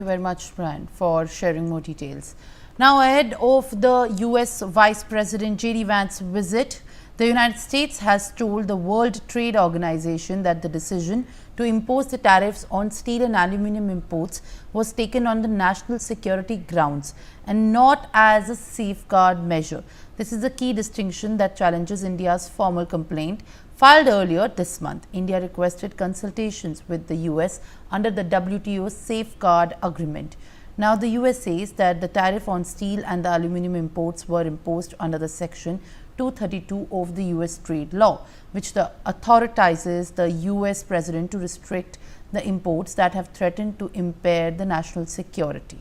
Very much, Brian, for sharing more details. Now, ahead of the US Vice President JD Vance visit, the United States has told the World Trade Organization that the decision to impose the tariffs on steel and aluminum imports was taken on the national security grounds and not as a safeguard measure. This is a key distinction that challenges India's formal complaint filed earlier this month. India requested consultations with the US under the WTO Safeguard Agreement. Now, the US says that the tariff on steel and the aluminum imports were imposed under the Section 232 of the US trade law, which authorizes the US president to restrict the imports that have threatened to impair the national security.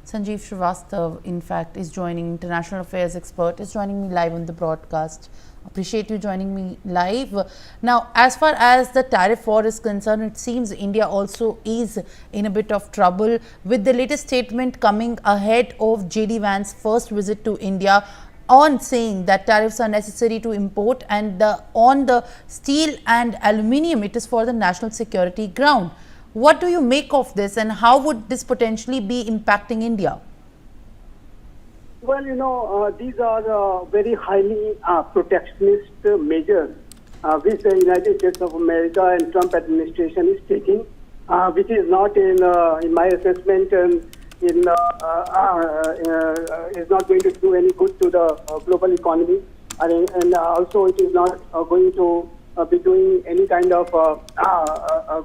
Sanjeev Srivastava, in fact, is joining, international affairs expert, is joining me live on the broadcast. Appreciate you joining me live. Now, as far as the tariff war is concerned, it seems India also is in a bit of trouble with the latest statement coming ahead of JD Vance's first visit to India on saying that tariffs are necessary to import, and on the steel and aluminium, it is for the national security ground. What do you make of this, and how would this potentially be impacting India? Well, these are very highly protectionist measures which the United States of America and Trump administration is taking, which is not, in my assessment, is not going to do any good to the global economy, and also it is not going to be doing any kind of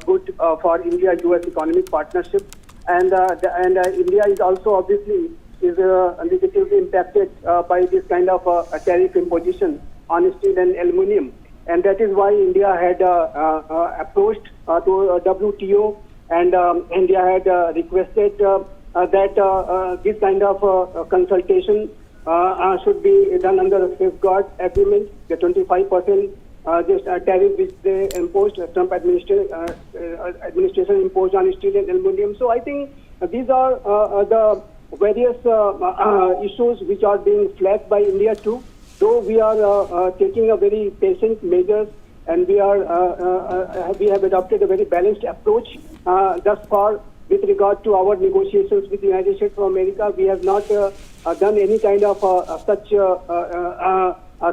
good for India-US economic partnership, and India is also obviously negatively impacted by this kind of tariff imposition on steel and aluminium, and that is why India had approached to WTO, and India had requested that this kind of consultation should be done under a safeguard agreement, the 25% this tariff which they imposed, Trump administration imposed on steel and aluminium. So I think these are the various issues which are being flagged by India too. Though we are taking a very patient measures, and we have adopted a very balanced approach thus far with regard to our negotiations with the United States of America. We have not done any kind of such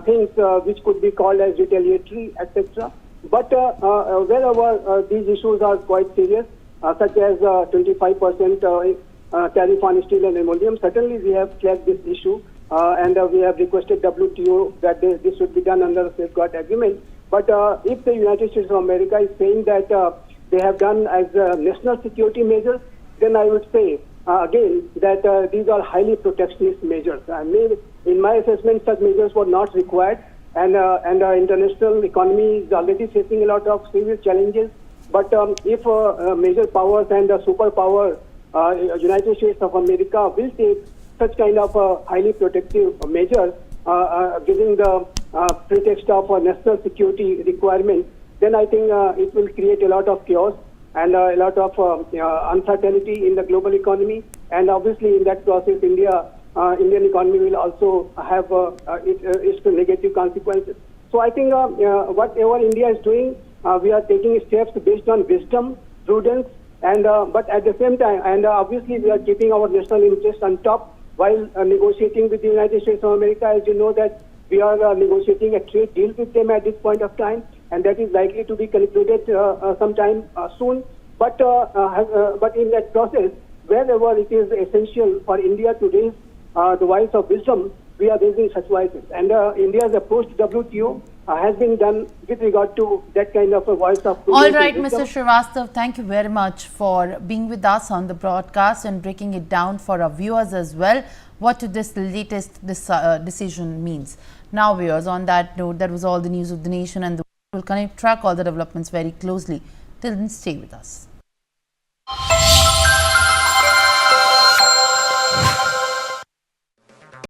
things which could be called as retaliatory, etc. But wherever these issues are quite serious, such as 25% tariff on steel and aluminium, certainly we have flagged this issue, and we have requested WTO that this should be done under a safeguard agreement. But if the United States of America is saying that they have done as national security measures, then I would say again that these are highly protectionist measures. I mean, in my assessment, such measures were not required, and our international economy is already facing a lot of serious challenges. But if major powers and superpower United States of America will take such kind of highly protective measures, giving the pretext of a national security requirement, then I think it will create a lot of chaos and a lot of uncertainty in the global economy. And obviously, in that process, Indian economy will also have its negative consequences. So I think whatever India is doing, we are taking steps based on wisdom, prudence, and but at the same time, and obviously we are keeping our national interest on top while negotiating with the United States of America. As you know that we are negotiating a trade deal with them at this point of time, and that is likely to be concluded sometime soon. But in that process, wherever it is essential for India to raise the voice of wisdom, we are raising such voices. And India's approach to WTO has been done with regard to that kind of a voice of prudence. All right, Mr. Srivastava, thank you very much for being with us on the broadcast and breaking it down for our viewers as well, what this latest decision means. Now, viewers, on that note, that was all the news of the nation, and the world will track all the developments very closely. Till then, stay with us.